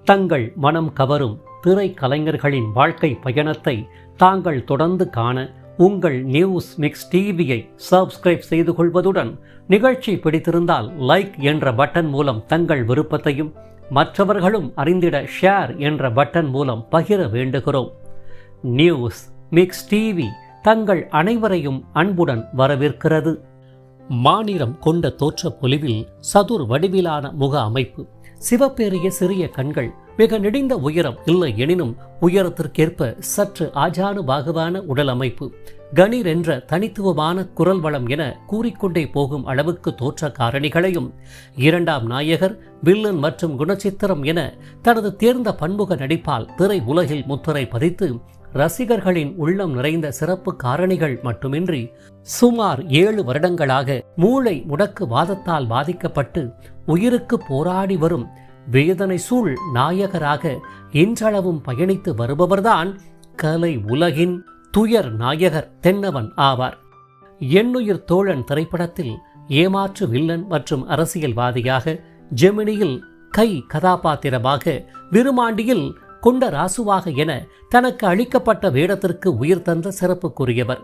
தங்கள் மனம் கவரும் திரை கலைஞர்களின் வாழ்க்கை பயணத்தை தாங்கள் தொடர்ந்து காண உங்கள் நியூஸ் மிக்ஸ் டிவியை சப்ஸ்கிரைப் செய்து கொள்வதுடன் நிகழ்ச்சி பிடித்திருந்தால் லைக் என்ற பட்டன் மூலம் தங்கள் விருப்பத்தையும் மற்றவர்களும் அறிந்திட ஷேர் என்ற பட்டன் மூலம் பகிர வேண்டுகிறோம். நியூஸ் மிக்ஸ் டிவி தங்கள் அனைவரையும் அன்புடன் வரவேற்கிறது. மாநிறம் கொண்ட தோற்ற பொலிவில் சதுர் வடிவிலான முக அமைப்பு, சிவப்பேறிய சிறிய கண்கள், மிக நெடிந்த உயரம் இல்லை எனினும் உயரத்திற்கேற்ப சற்று ஆஜானுபாகுவான உடல் அமைப்பு, கணீர் என்ற தனித்துவமான குரல் வளம் என கூறிக்கொண்டே போகும் அளவுக்கு தோற்ற காரணிகளையும் இரண்டாம் நாயகர், வில்லன் மற்றும் குணச்சித்திரம் என தனது தேர்ந்த பன்முக நடிப்பால் திரை உலகில் முத்திரை பதித்து ரசிகர்களின் உள்ளம் நிறைந்த சிறப்பு காரணிகள் மட்டுமின்றி சுமார் 7 வருடங்களாக மூளை முடக்கு வாதத்தால் பாதிக்கப்பட்டு உயிருக்கு போராடி வரும் வேதனை சூழ் நாயகராக இன்றளவும் பயணித்து வருபவர்தான் கலை உலகின் துயர் நாயகர் தென்னவன் ஆவார். எண்ணுயிர் தோழன் திரைப்படத்தில் ஏமாற்று வில்லன் மற்றும் அரசியல்வாதியாக, ஜெமினியில் கை கதாபாத்திரமாக, விருமாண்டியில் கொண்ட ராசுவாக என தனக்கு அளிக்கப்பட்ட வேடத்திற்கு உயிர் தந்த சிறப்புக்குரியவர்.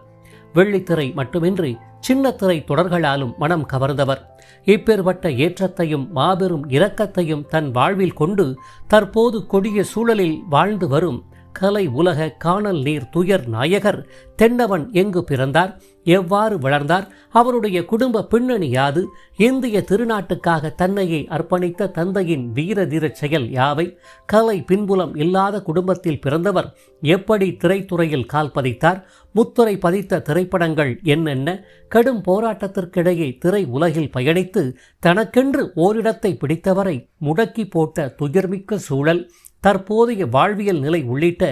வெள்ளித்திரை மட்டுமின்றி சின்னத்திரை தொடர்களாலும் மனம் கவர்ந்தவர். இப்பேற்பட்ட ஏற்றத்தையும் மாபெரும் இரக்கத்தையும் தன் வாழ்வில் கொண்டு தற்போது கொடிய சூழலில் வாழ்ந்து வரும் கலை உலக காணல் நீர் துயர் நாயகர் தென்னவன் எங்கு பிறந்தார், எவ்வாறு வளர்ந்தார், அவருடைய குடும்ப பின்னணி யாது, இந்திய திருநாட்டுக்காக தன்னையே அர்ப்பணித்த தந்தையின் வீர தீரச் செயல் யாவை, கலை பின்புலம் இல்லாத குடும்பத்தில் பிறந்தவர் எப்படி திரைத்துறையில் கால் பதித்தார், முத்துரை பதித்த திரைப்படங்கள் என்னென்ன, கடும் போராட்டத்திற்கிடையே திரை உலகில் பயணித்து தனக்கென்று ஓரிடத்தை பிடித்தவரை முடக்கி போட்ட துயர்மிக்க சூழல், தற்போதைய வாழ்வியல் நிலை உள்ளிட்ட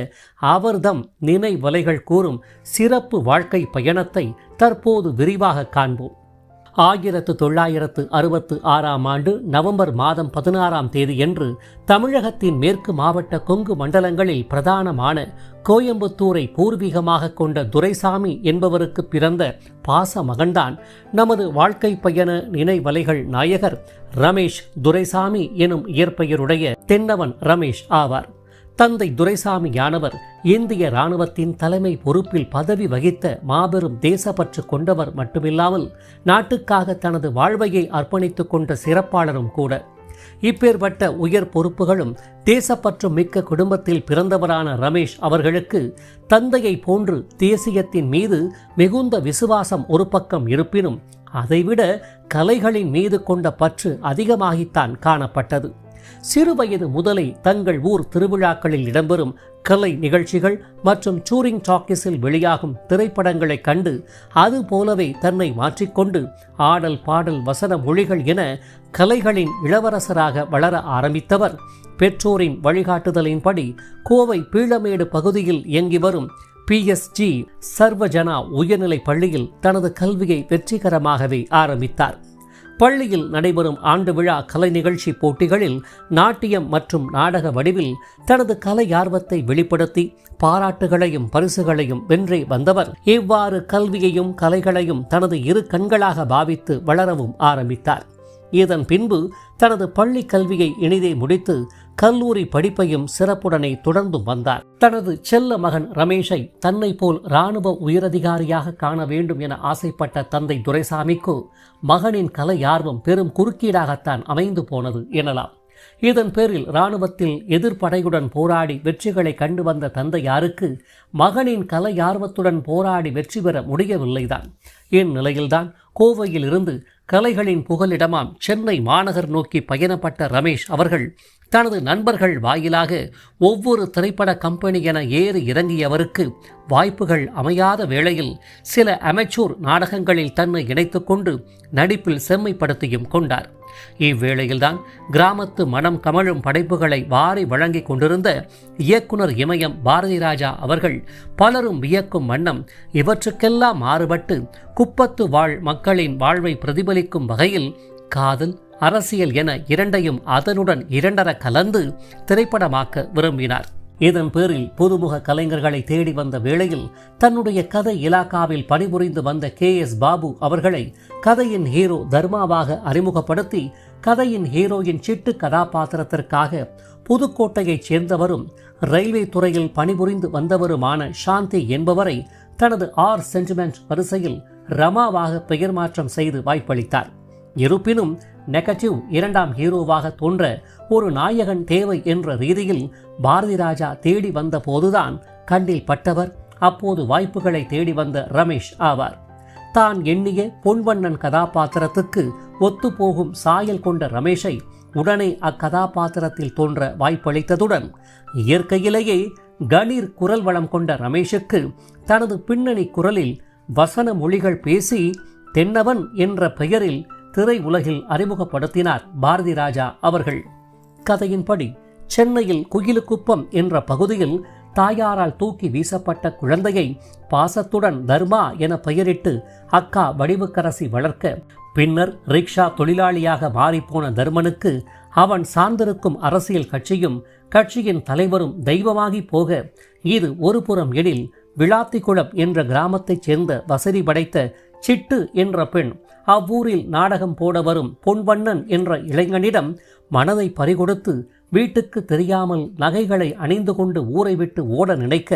அவர்தம் நினைவலைகள் கூறும் சிறப்பு வாழ்க்கை பயணத்தை தற்போது விரிவாக காண்போம். 1966 நவம்பர் மாதம் 16ஆம் தேதியன்று தமிழகத்தின் மேற்கு மாவட்ட கொங்கு மண்டலங்களில் பிரதானமான கோயம்புத்தூரை பூர்வீகமாக கொண்ட துரைசாமி என்பவருக்கு பிறந்த பாச மகன்தான் நமது வாழ்க்கை பயண நினைவலைகள் நாயகர் ரமேஷ் துரைசாமி எனும் இயற்பெயருடைய தென்னவன் ரமேஷ் ஆவார். தந்தை துரைசாமியானவர் இந்திய இராணுவத்தின் தலைமை பொறுப்பில் பதவி வகித்த மாபெரும் தேசப்பற்று கொண்டவர் மட்டுமில்லாமல் நாட்டுக்காக தனது வாழ்வையை அர்ப்பணித்துக் கொண்ட சிறப்பாளரும் கூட. இப்பேற்பட்ட உயர் பொறுப்புகளும் தேசப்பற்று மிக்க குடும்பத்தில் பிறந்தவரான ரமேஷ் அவர்களுக்கு தந்தையை போன்று தேசியத்தின் மீது மிகுந்த விசுவாசம் ஒரு பக்கம் இருப்பினும் அதைவிட கலைகளின் மீது கொண்ட பற்று அதிகமாகித்தான் காணப்பட்டது. சிறுவயது முதலே தங்கள் ஊர் திருவிழாக்களில் இடம்பெறும் கலை நிகழ்ச்சிகள் மற்றும் டூரிங் டாக்கீஸில் வெளியாகும் திரைப்படங்களை கண்டு அது போலவே தன்னை மாற்றிக்கொண்டு ஆடல் பாடல் வசன மொழிகள் என கலைகளின் இளவரசராக வளர ஆரம்பித்தவர் பெற்றோரின் வழிகாட்டுதலின்படி கோவை பீளமேடு பகுதியில் இயங்கி வரும் PSG சர்வஜனா உயர்நிலை பள்ளியில் தனது கல்வியை வெற்றிகரமாகவே ஆரம்பித்தார். பள்ளியில் நடைபெறும் ஆண்டு விழா கலை நிகழ்ச்சி போட்டிகளில் நாட்டியம் மற்றும் நாடக வடிவில் தனது கலை ஆர்வத்தை வெளிப்படுத்தி பாராட்டுகளையும் பரிசுகளையும் வென்றே வந்தவர் இவ்வாறு கல்வியையும் கலைகளையும் தனது இரு கண்களாக பாவித்து வளரவும் ஆரம்பித்தார். இதன் பின்பு தனது பள்ளி கல்வியை இனிதே முடித்து கல்லூரி படிப்பையும் சிறப்புடனே தொடர்ந்து வந்தார். தனது செல்ல மகன் ரமேஷை தன்னை போல் இராணுவ உயரதிகாரியாக காண வேண்டும் என ஆசைப்பட்ட தந்தை துரைசாமிக்கு மகனின் கலை ஆர்வம் பெரும் குறுக்கீடாகத்தான் அமைந்து போனது எனலாம். இதன் பேரில் இராணுவத்தில் எதிர்ப்படையுடன் போராடி வெற்றிகளை கண்டு வந்த தந்தையாருக்கு மகனின் கலை ஆர்வத்துடன் போராடி வெற்றி பெற முடியவில்லைதான். இந்நிலையில்தான் கோவையில் இருந்து கலைகளின் புகலிடமாம் சென்னை மாநகர் நோக்கி பயணப்பட்ட ரமேஷ் அவர்கள் தனது நண்பர்கள் வாயிலாக ஒவ்வொரு திரைப்பட கம்பெனி என ஏறி இறங்கியவருக்கு வாய்ப்புகள் அமையாத வேளையில் சில அமெச்சூர் நாடகங்களில் தன்னை இணைத்துக் கொண்டு நடிப்பில் செம்மைப்படுத்தியும் கொண்டார். இவ்வேளையில்தான் கிராமத்து மனம் கமழும் படைப்புகளை வாரி வழங்கி கொண்டிருந்த இயக்குனர் இமயம் பாரதி ராஜா அவர்கள் பலரும் வியக்கும் வண்ணம் இவற்றுக்கெல்லாம் மாறுபட்டு குப்பத்து வாழ் மக்களின் வாழ்வை பிரதிபலிக்கும் வகையில் காதல், அரசியல் என இரண்டையும் அதனுடன் இரண்டர கலந்து திரைப்படமாக்க விரும்பினார். இதன் பேரில் புதுமுக கலைஞர்களை தேடி வந்த வேளையில் தன்னுடைய கதை இலாக்காவில் பணிபுரிந்து வந்த KS பாபு அவர்களை கதையின் ஹீரோ தர்மாவாக அறிமுகப்படுத்தி கதையின் ஹீரோயின் சிட்டு கதாபாத்திரத்திற்காக புதுக்கோட்டையைச் சேர்ந்தவரும் ரயில்வே துறையில் பணிபுரிந்து வந்தவருமான சாந்தி என்பவரை தனது ஆர் சென்டிமெண்ட் வரிசையில் ரமாவாக பெயர் மாற்றம் செய்து வாய்ப்பளித்தார். இருப்பினும் நெகட்டிவ் இரண்டாம் ஹீரோவாக தோன்ற ஒரு நாயகன் தேவை என்ற ரீதியில் பாரதி ராஜா தேடி வந்த போதுதான் கண்ணில் பட்டவர் அப்போது வாய்ப்புகளை தேடி வந்த ரமேஷ் ஆவார். தான் எண்ணிய பொன்வண்ணன் கதாபாத்திரத்துக்கு ஒத்துப்போகும் சாயல் கொண்ட ரமேஷை உடனே அக்கதாபாத்திரத்தில் தோன்ற வாய்ப்பளித்ததுடன் இயற்கையிலேயே கணீர் குரல் வளம் கொண்ட ரமேஷுக்கு தனது பின்னணி குரலில் வசன மொழிகள் பேசி தென்னவன் என்ற பெயரில் திரை உலகில் அறிமுகப்படுத்தினார் பாரதி ராஜா அவர்கள். கதையின்படி சென்னையில் குயிலுக்குப்பம் என்ற பகுதியில் தாயாரால் தூக்கி வீசப்பட்ட குழந்தையை பாசத்துடன் தர்மா என பெயரிட்டு அக்கா வடிவுக்கரசி வளர்க்க, பின்னர் ரிக்ஷா தொழிலாளியாக மாறிப்போன தர்மனுக்கு அவன் சார்ந்திருக்கும் அரசியல் கட்சியும் கட்சியின் தலைவரும் தெய்வமாகி போக, இது ஒரு புறம் எனில் விளாத்திக்குளம் என்ற கிராமத்தைச் சேர்ந்த வசதி படைத்த சிட்டு என்ற பெண் அவ்வூரில் நாடகம் போட வரும் பொன்வண்ணன் என்ற இளைஞனிடம் மனதை பறிகொடுத்து வீட்டுக்கு தெரியாமல் நகைகளை அணிந்து கொண்டு ஊரை விட்டு ஓட நினைக்க,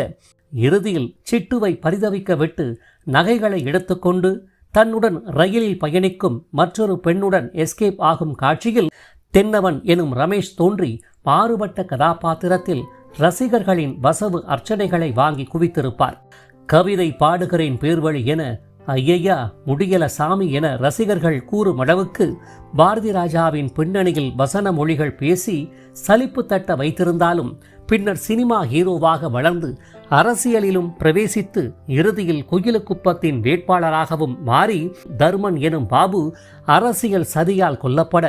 இறுதியில் சிட்டுவை பரிதவிக்க விட்டு நகைகளை எடுத்துக்கொண்டு தன்னுடன் ரயிலில் பயணிக்கும் மற்றொரு பெண்ணுடன் எஸ்கேப் ஆகும் காட்சியில் தென்னவன் எனும் ரமேஷ் தோன்றி மாறுபட்ட கதாபாத்திரத்தில் ரசிகர்களின் வசவு அர்ச்சனைகளை வாங்கி குவித்திருப்பார். கவிதை பாடுகிறேன் பேர்வழி என, ஐயையா முடியல சாமி என ரசிகர்கள் கூறும் அளவுக்கு பாரதி ராஜாவின் பின்னணியில் வசன மொழிகள் பேசி சலிப்பு தட்ட வைத்திருந்தாலும் பின்னர் சினிமா ஹீரோவாக வளர்ந்து அரசியலிலும் பிரவேசித்து இறுதியில் குயிலுக்குப்பத்தின் வேட்பாளராகவும் மாறி தர்மன் எனும் பாபு அரசியல் சதியால் கொல்லப்பட,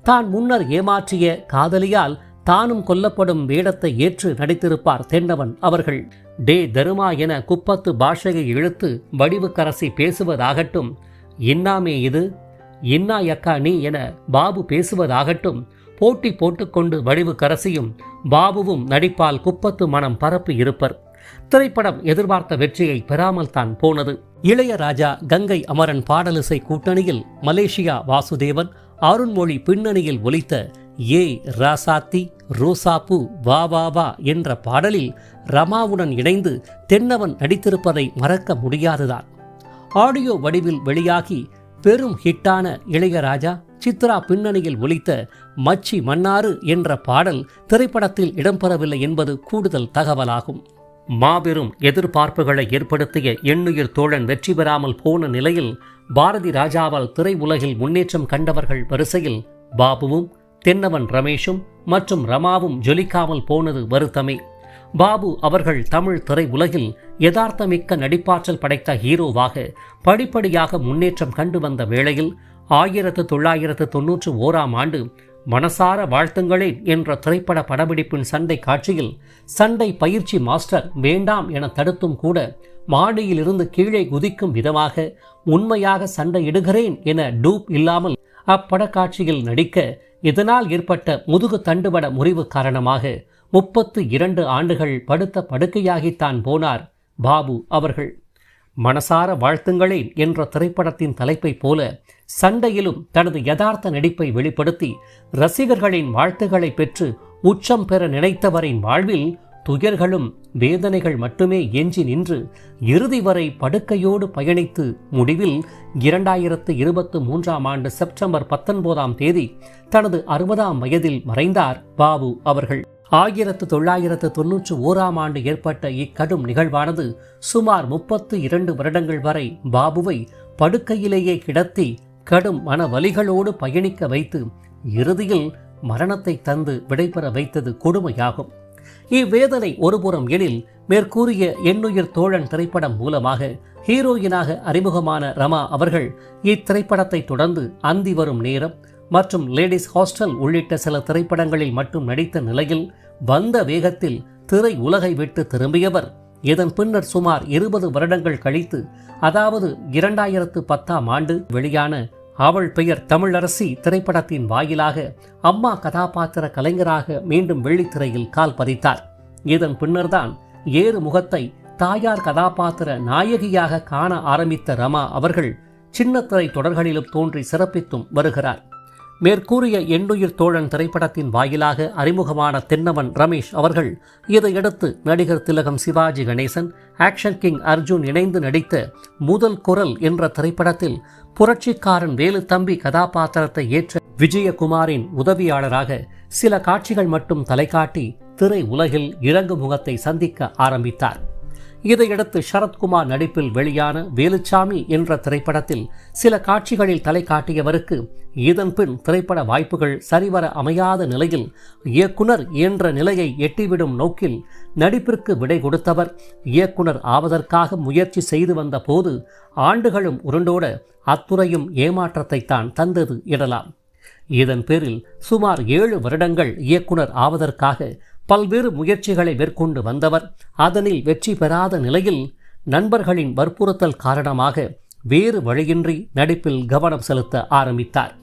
தான் முன்னர் ஏமாற்றிய காதலியால் தானும் கொல்லப்படும் வேடத்தை ஏற்று நடித்திருப்பார் தென்னவன் அவர்கள். டே தருமா என குப்பத்து பாஷையை இழுத்து வடிவுக்கரசி பேசுவதாகட்டும், இன்னாமே இது இன்னா யக்கா நீ என பாபு பேசுவதாகட்டும், போட்டி போட்டுக்கொண்டு வடிவுக்கரசியும் பாபுவும் நடிப்பால் குப்பத்து மனம் பரப்பி இருப்பர். திரைப்படம் எதிர்பார்த்த வெற்றியை பெறாமல் தான் போனது. இளையராஜா கங்கை அமரன் பாடலிசை கூட்டணியில் மலேசியா வாசுதேவன் அருண்மொழி பின்னணியில் ஒலித்த ஏ ராசாத்தி ரோசாப்பு வா வா வா என்ற பாடலில் ரமாவுடன் இணைந்து தென்னவன் நடித்திருப்பதை மறக்க முடியாதுதான். ஆடியோ வடிவில் வெளியாகி பெரும் ஹிட்டான இளையராஜா சித்ரா பின்னணியில் ஒலித்த மச்சி மன்னாறு என்ற பாடல் திரைப்படத்தில் இடம்பெறவில்லை என்பது கூடுதல் தகவலாகும். மாபெரும் எதிர்பார்ப்புகளை ஏற்படுத்திய எண்ணுயிர் தோழன் வெற்றி பெறாமல் போன நிலையில் பாரதி ராஜாவால் திரை உலகில் முன்னேற்றம் கண்டவர்கள் வரிசையில் பாபுவும் தென்னவன் ரமேஷும் மற்றும் ரமாவும் ஜொலிக்காமல் போனது வருத்தமே. பாபு அவர்கள் தமிழ் திரை உலகில் யதார்த்தமிக்க நடிப்பாற்றல் படைத்த ஹீரோவாக படிப்படியாக முன்னேற்றம் கண்டு வந்த வேளையில் 1991ஆம் ஆண்டு மனசார வாழ்த்துங்களேன் என்ற திரைப்பட படப்பிடிப்பின் சண்டை காட்சியில் சண்டை பயிற்சி மாஸ்டர் வேண்டாம் என தடுத்தும் கூட மாடியிலிருந்து கீழே குதிக்கும் விதமாக உண்மையாக சண்டையிடுகிறேன் என டூப் இல்லாமல் அப்படக்காட்சியில் நடிக்க, இதனால் ஏற்பட்ட முதுகு தண்டுவட முறிவு காரணமாக 32 ஆண்டுகள் படுத்த படுக்கையாகித்தான் போனார் பாபு அவர்கள். மனசார வாழ்த்துங்களேன் என்ற திரைப்படத்தின் தலைப்பை போல சண்டையிலும் தனது யதார்த்த நடிப்பை வெளிப்படுத்தி ரசிகர்களின் வாழ்த்துக்களை பெற்று உச்சம் பெற நினைத்தவரின் வாழ்வில் துயர்களும் வேதனைகள் மட்டுமே எஞ்சி நின்று இறுதி வரை படுக்கையோடு பயணித்து முடிவில் 2023ஆம் ஆண்டு செப்டம்பர் 19ஆம் தேதி தனது 60ஆம் வயதில் மறைந்தார் பாபு அவர்கள். 1991ஆம் ஆண்டு ஏற்பட்ட இக்கடும் நிகழ்வானது சுமார் 32 வருடங்கள் வரை பாபுவை படுக்கையிலேயே கிடத்தி கடும் மனவலிகளோடு பயணிக்க வைத்து இறுதியில் மரணத்தை தந்து விடைபெற வைத்தது கொடுமையாகும். இவ்வேதனை ஒருபுறம் எனில், மேற்கூறிய எண்ணுயிர் தோழன் திரைப்படம் மூலமாக ஹீரோயினாக அறிமுகமான ரமா அவர்கள் இத்திரைப்படத்தை தொடர்ந்து அந்தி வரும் நேரம் மற்றும் லேடிஸ் ஹாஸ்டல் உள்ளிட்ட சில திரைப்படங்களில் மட்டும் நடித்த நிலையில் வந்த வேகத்தில் திரை உலகை விட்டு திரும்பியவர் இதன் பின்னர் சுமார் 20 வருடங்கள் கழித்து, அதாவது 2010ஆம் ஆண்டு வெளியான அவள் பெயர் தமிழரசி திரைப்படத்தின் வாயிலாக அம்மா கதாபாத்திர கலைஞராக மீண்டும் வெள்ளித்திரையில் கால் பதித்தார். இதன் பின்னர்தான் ஏறு முகத்தை தாயார் கதாபாத்திர நாயகியாக காண ஆரம்பித்த ரமா அவர்கள் சின்னத்திரை தொடர்களிலும் தோன்றி சிறப்பித்தும் வருகிறார். மேற்கூறிய எண்ணுயிர் தோழன் திரைப்படத்தின் வாயிலாக அறிமுகமான தென்னவன் ரமேஷ் அவர்கள் இதையடுத்து நடிகர் திலகம் சிவாஜி கணேசன், ஆக்ஷன் கிங் அர்ஜுன் இணைந்து நடித்த முதல் குரல் என்ற திரைப்படத்தில் புரட்சிக்காரன் வேலுத்தம்பி கதாபாத்திரத்தை ஏற்ற விஜயகுமாரின் உதவியாளராக சில காட்சிகள் மட்டும் தலைகாட்டி திரை உலகில் இறங்கு முகத்தை சந்திக்க ஆரம்பித்தார். இதையடுத்து சரத்குமார் நடிப்பில் வெளியான வேலுச்சாமி என்ற திரைப்படத்தில் சில காட்சிகளில் தலை காட்டியவருக்கு இதன் பின் திரைப்பட வாய்ப்புகள் சரிவர அமையாத நிலையில் இயக்குனர் என்ற நிலையை எட்டிவிடும் நோக்கில் நடிப்பிற்கு விடை கொடுத்தவர் இயக்குனர் ஆவதற்காக முயற்சி செய்து வந்த போது ஆண்டுகளும் உருண்டோட அத்துறையும் ஏமாற்றத்தைத்தான் தந்தது எனலாம். இதன் பேரில் சுமார் 7 வருடங்கள் இயக்குனர் ஆவதற்காக பல்வேறு முயற்சிகளை மேற்கொண்டு வந்தவர் அதனில் வெற்றி பெறாத நிலையில் நண்பர்களின் வற்புறுத்தல் காரணமாக வேறு வழியின்றி நடிப்பில் கவனம் செலுத்த ஆரம்பித்தார்.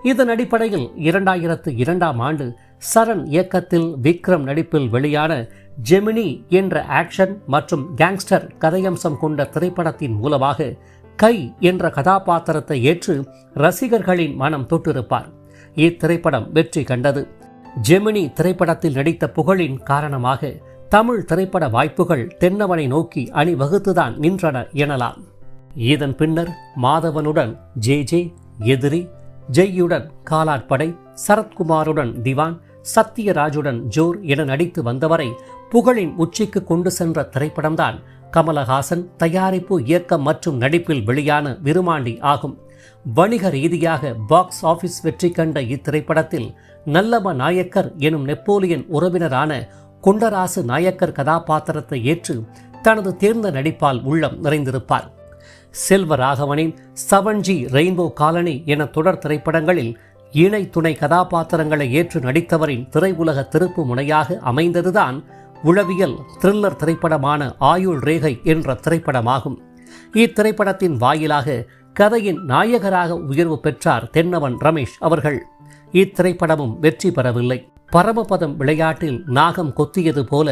இதன் அடிப்படையில் 2002ஆம் ஆண்டு சரண் இயக்கத்தில் விக்ரம் நடிப்பில் வெளியான ஜெமினி என்ற ஆக்ஷன் மற்றும் கேங்ஸ்டர் கதையம்சம் கொண்ட திரைப்படத்தின் மூலமாக கை என்ற கதாபாத்திரத்தை ஏற்று ரசிகர்களின் மனம் தொட்டிருப்பார். இத்திரைப்படம் வெற்றி கண்டது. ஜெமினி திரைப்படத்தில் நடித்த புகழின் காரணமாக தமிழ் திரைப்பட வாய்ப்புகள் தென்னவனை நோக்கி அணிவகுத்துதான் நின்றன எனலாம். இதன் பின்னர் மாதவனுடன் ஜே, எதிரி, ஜெய்யுடன் காலாட்படை, சரத்குமாருடன் திவான், சத்யராஜுடன் ஜோர் என நடித்து வந்தவரை புகழின் உச்சிக்கு கொண்டு சென்ற திரைப்படம்தான் கமலஹாசன் தயாரிப்பு, இயக்கம் மற்றும் நடிப்பில் வெளியான விருமாண்டி ஆகும். வணிக ரீதியாக பாக்ஸ் ஆபீஸ் வெற்றி கண்ட இத்திரைப்படத்தில் நல்லம நாயக்கர் எனும் நெப்போலியன் உறவினரான குண்டராசு நாயக்கர் கதாபாத்திரத்தை ஏற்று தனது தேர்ந்த நடிப்பால் உள்ளம் நிறைந்திருப்பார். செல்வராகவனின் 7G ரெயின்போ காலனி என தொடர் திரைப்படங்களில் இணை துணை கதாபாத்திரங்களை ஏற்று நடித்தவரின் திரையுலக திருப்பு முனையாக அமைந்ததுதான் உளவியல் த்ரில்லர் திரைப்படமான ஆயுள் ரேகை என்ற திரைப்படமாகும். இத்திரைப்படத்தின் வாயிலாக கதையின் நாயகராக உயர்வு பெற்றார் தென்னவன் ரமேஷ் அவர்கள். இத்திரைப்படமும் வெற்றி பெறவில்லை. பரமபதம் விளையாட்டில் நாகம் கொத்தியது போல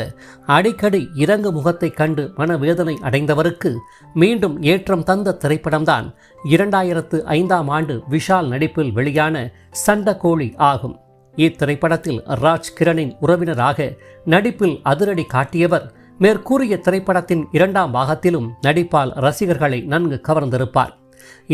அடிக்கடி இறங்கு முகத்தை கண்டு மனவேதனை அடைந்தவருக்கு மீண்டும் ஏற்றம் தந்த திரைப்படம்தான் 2005ஆம் ஆண்டு விஷால் நடிப்பில் வெளியான சண்டக்கோழி ஆகும். இத்திரைப்படத்தில் ராஜ் கிரணின் உறவினராக நடிப்பில் அதிரடி காட்டியவர் மேற்கூறிய திரைப்படத்தின் 2ஆம் பாகத்திலும் நடிப்பால் ரசிகர்களை நன்கு கவர்ந்திருப்பார்.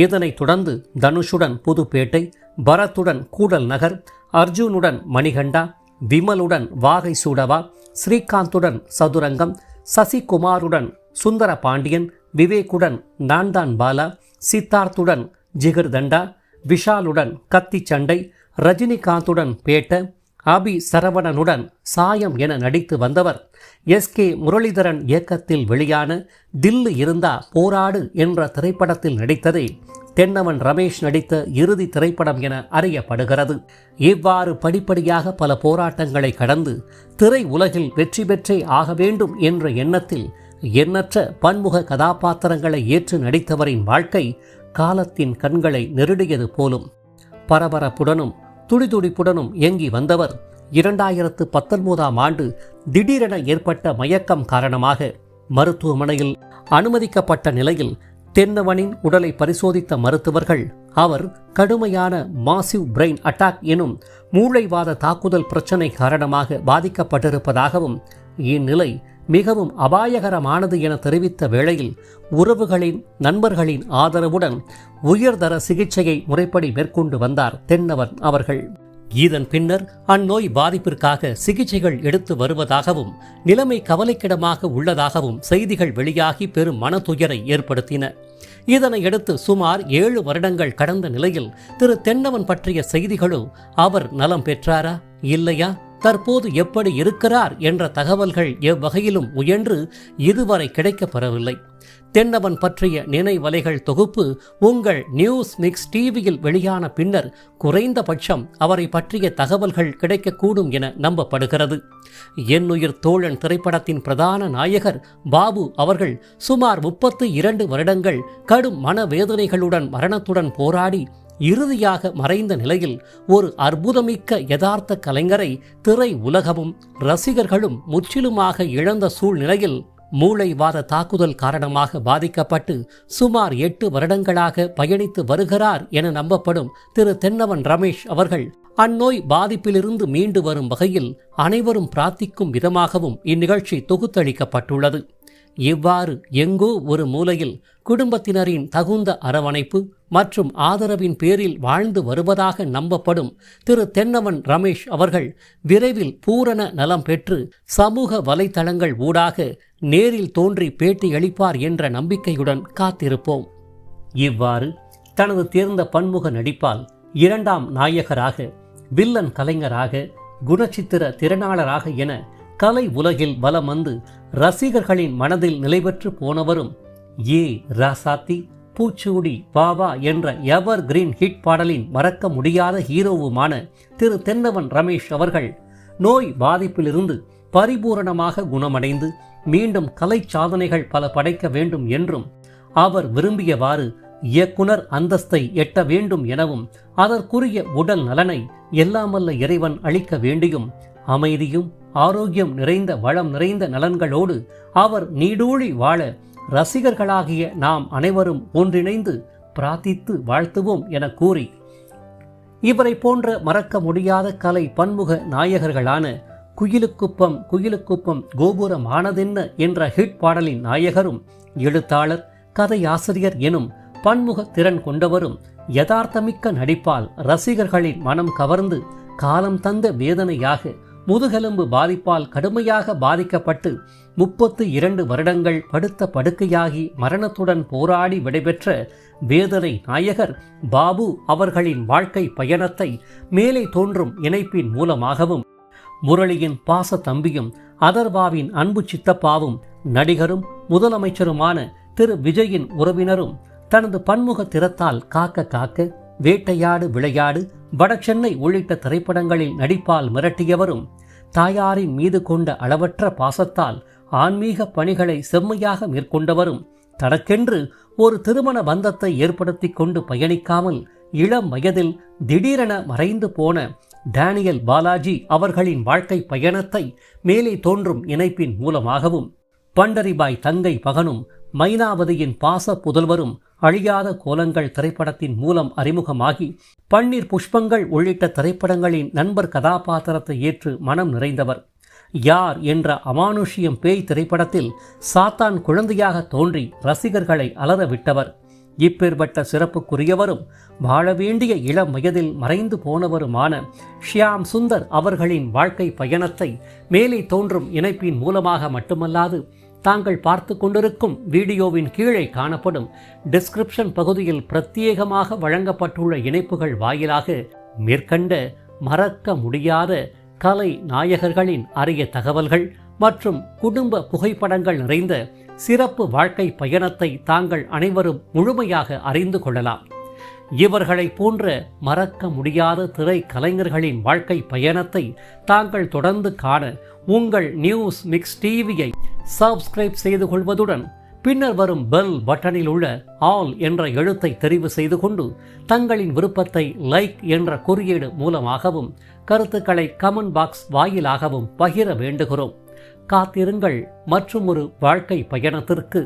இதனைத் தொடர்ந்து தனுஷுடன் புதுப்பேட்டை, பரத்துடன் கூடல் நகர், அர்ஜுனுடன் மணிகண்டா, விமலுடன் வாகை சூடவா, ஸ்ரீகாந்துடன் சதுரங்கம், சசிகுமாருடன் சுந்தர பாண்டியன், விவேக்குடன் நான்தான் பாலா, சித்தார்த்துடன் ஜிகர்தண்டா, விஷாலுடன் கத்தி சண்டை, ரஜினிகாந்துடன் பேட்ட, அபி சரவணனுடன் சாயம் என நடித்து வந்தவர் SK முரளிதரன் இயக்கத்தில் வெளியான தில்லு இருந்தா போராடு என்ற திரைப்படத்தில் நடித்ததே தென்னவன் ரமேஷ் நடித்த இறுதி திரைப்படம் என அறியப்படுகிறது. இவ்வாறு படிப்படியாக பல போராட்டங்களை கடந்து திரை உலகில் வெற்றி பெற்றே ஆக வேண்டும் என்ற எண்ணத்தில் எண்ணற்ற பன்முக கதாபாத்திரங்களை ஏற்று நடித்தவரின் வாழ்க்கை காலத்தின் கண்களை நெருடியது போலும். பரபரப்புடனும் துடிதுடிப்புடனும் இயங்கி வந்தவர் 2019ஆம் ஆண்டு திடீரென ஏற்பட்ட மயக்கம் காரணமாக மருத்துவமனையில் அனுமதிக்கப்பட்ட நிலையில் தென்னவனின் உடலை பரிசோதித்த மருத்துவர்கள் அவர் கடுமையான மாசிவ் பிரெயின் அட்டாக் எனும் மூளைவாத தாக்குதல் பிரச்சனை காரணமாக பாதிக்கப்பட்டிருப்பதாகவும் இந்நிலை மிகவும் அபாயகரமானது என தெரிவித்த வேளையில் உறவுகளின் நண்பர்களின் ஆதரவுடன் உயர்தர சிகிச்சையை முறைப்படி மேற்கொண்டு வந்தார் தென்னவன் அவர்கள். இதன் பின்னர் அந்நோய் பாதிப்பிற்காக சிகிச்சைகள் எடுத்து வருவதாகவும் நிலைமை கவலைக்கிடமாக உள்ளதாகவும் செய்திகள் வெளியாகி பெரும் மனதுயரை ஏற்படுத்தின. இதனையடுத்து சுமார் 7 வருடங்கள் கடந்த நிலையில் திரு தென்னவன் பற்றிய செய்திகளோ அவர் நலம் பெற்றாரா இல்லையா, தற்போது எப்படி இருக்கிறார் என்ற தகவல்கள் எவ்வகையிலும் முயன்று இதுவரை கிடைக்கப்பெறவில்லை. தென்னவன் பற்றிய நினைவலைகள் தொகுப்பு உங்கள் நியூஸ் மிக்ஸ் டிவியில் வெளியான பின்னர் குறைந்தபட்சம் அவரை பற்றிய தகவல்கள் கிடைக்கக்கூடும் என நம்பப்படுகிறது. என்னுயிர் தோழன் திரைப்படத்தின் பிரதான நாயகர் பாபு அவர்கள் சுமார் 32 வருடங்கள் கடும் மனவேதனைகளுடன் மரணத்துடன் போராடி இறுதியாக மறைந்த நிலையில் ஒரு அற்புதமிக்க யதார்த்த கலைஞரை திரை உலகமும் ரசிகர்களும் முற்றிலுமாக இழந்த சூழ்நிலையில் மூளைவாத தாக்குதல் காரணமாக பாதிக்கப்பட்டு சுமார் 8 வருடங்களாக பயணித்து வருகிறார் என நம்பப்படும் திரு தென்னவன் ரமேஷ் அவர்கள் அந்நோய் பாதிப்பிலிருந்து மீண்டு வரும் வகையில் அனைவரும் பிரார்த்திக்கும் விதமாகவும் இந்நிகழ்ச்சி தொகுத்தளிக்கப்பட்டுள்ளது. இவ்வாறு எங்கோ ஒரு மூலையில் குடும்பத்தினரின் தகுந்த அரவணைப்பு மற்றும் ஆதரவின் பேரில் வாழ்ந்து வருவதாக நம்பப்படும் திரு தென்னவன் ரமேஷ் அவர்கள் விரைவில் பூரண நலம் பெற்று சமூக வலைத்தளங்கள் ஊடாக நேரில் தோன்றி பேட்டியளிப்பார் என்ற நம்பிக்கையுடன் காத்திருப்போம். இவ்வாறு தனது தேர்ந்த பன்முக நடிப்பால் 2ஆம் நாயகராக, வில்லன் கலைஞராக, குணச்சித்திர திறனாளராக என கலை உலகில் வலம் வந்து ரசிகர்களின் மனதில் நிலைபெற்று போனவரும் ஏ ராசாத்தி, பூச்சூடி, பாபா என்ற எவர் கிரீன் ஹிட் பாடலின் மறக்க முடியாத ஹீரோவுமான திரு தென்னவன் ரமேஷ் அவர்கள் நோய் பாதிப்பிலிருந்து பரிபூரணமாக குணமடைந்து மீண்டும் கலை சாதனைகள் பல படைக்க வேண்டும் என்றும் அவர் விரும்பியவாறு இயக்குனர் அந்தஸ்தை எட்ட வேண்டும் எனவும் அதற்குரிய உடல் நலனை எல்லாமல்ல இறைவன் அளிக்க வேண்டியும் அமைதியும் ஆரோக்கியம் நிறைந்த வளம் நிறைந்த நலன்களோடு அவர் நீடூழி வாழ ரசிகர்களாகிய நாம் அனைவரும் ஒன்றிணைந்து பிரார்த்தித்து வாழ்த்துவோம் என கூறி, இவரை போன்ற மறக்க முடியாத கலை பன்முக நாயகர்களான குயிலுக்குப்பம் குயிலுக்குப்பம் கோபுரம் ஆனதென்ன என்ற ஹிட் பாடலின் நாயகரும் எழுத்தாளர், கதையாசிரியர் எனும் பன்முக திறன் கொண்டவரும் யதார்த்தமிக்க நடிப்பால் ரசிகர்களின் மனம் கவர்ந்து காலம் தந்த வேதனையாக முதுகெலும்பு பாதிப்பால் கடுமையாக பாதிக்கப்பட்டு 32 வருடங்கள் படுத்த படுக்கையாகி மரணத்துடன் போராடி விடைபெற்ற வேதனை நாயகர் பாபு அவர்களின் வாழ்க்கை பயணத்தை மேலே தோன்றும் இணைப்பின் மூலமாகவும், முரளியின் பாச தம்பியும் அதர்வாவின் அன்பு சித்தப்பாவும் நடிகரும் முதலமைச்சருமான திரு விஜயின் உறவினரும் தனது பன்முக திறத்தால் காக்க காக்க, வேட்டையாடு விளையாடு, வடசென்னை உள்ளிட்ட திரைப்படங்களில் நடிப்பால் மிரட்டியவரும், தாயாரின் மீது கொண்ட அளவற்ற பாசத்தால் ஆன்மீக பணிகளை செம்மையாக மேற்கொண்டவரும், தனக்கென்று ஒரு திருமண பந்தத்தை ஏற்படுத்தி கொண்டு பயணிக்காமல் இளம் வயதில் திடீரென மறைந்து போன டேனியல் பாலாஜி அவர்களின் வாழ்க்கை பயணத்தை மேலே தோன்றும் இணைப்பின் மூலமாகவும், பண்டரிபாய் தங்கை மகனும் மைனாவதியின் பாச புதல்வரும் அழியாத கோலங்கள் திரைப்படத்தின் மூலம் அறிமுகமாகி பன்னீர் புஷ்பங்கள் உள்ளிட்ட திரைப்படங்களின் நண்பர் கதாபாத்திரத்தை ஏற்று மனம் நிறைந்தவர். யார் என்ற அமானுஷ்யம் பேய் திரைப்படத்தில் சாத்தான் குழந்தையாக தோன்றி ரசிகர்களை அலற விட்டவர். இப்பேற்பட்ட சிறப்புக்குரியவரும் வாழ வேண்டிய இளம் வயதில் மறைந்து போனவருமான ஷியாம் சுந்தர் அவர்களின் வாழ்க்கை பயணத்தை மேலே தோன்றும் இணைப்பின் மூலமாக மட்டுமல்லாது, தாங்கள் பார்த்து கொண்டிருக்கும் வீடியோவின் கீழே காணப்படும் டிஸ்கிரிப்ஷன் பகுதியில் பிரத்யேகமாக வழங்கப்பட்டுள்ள இணைப்புகள் வாயிலாக மேற்கண்ட மறக்க முடியாத கலை நாயகர்களின் அரிய தகவல்கள் மற்றும் குடும்ப புகைப்படங்கள் நிறைந்த சிறப்பு வாழ்க்கை பயணத்தை தாங்கள் அனைவரும் முழுமையாக அறிந்து கொள்ளலாம். இவர்களை போன்ற மறக்க முடியாத திரை கலைஞர்களின் வாழ்க்கை பயணத்தை தாங்கள் தொடர்ந்து காண உங்கள் நியூஸ் மிக்ஸ் டிவியை சப்ஸ்கிரைப் செய்து கொள்வதுடன் பின்னர் வரும் பெல் பட்டனில் உள்ள ஆல் என்ற எழுத்தை தெரிவு செய்து கொண்டு தங்களின் விருப்பத்தை லைக் என்ற குறியீடு மூலமாகவும் கருத்துக்களை கமெண்ட் பாக்ஸ் வாயிலாகவும் பகிர வேண்டுகிறோம். காத்திருங்கள் மற்றும் ஒரு வாழ்க்கை பயணத்திற்கு.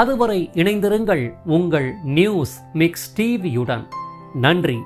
அதுவரை இணைந்திருங்கள் உங்கள் நியூஸ் மிக்ஸ் டிவியுடன். நன்றி.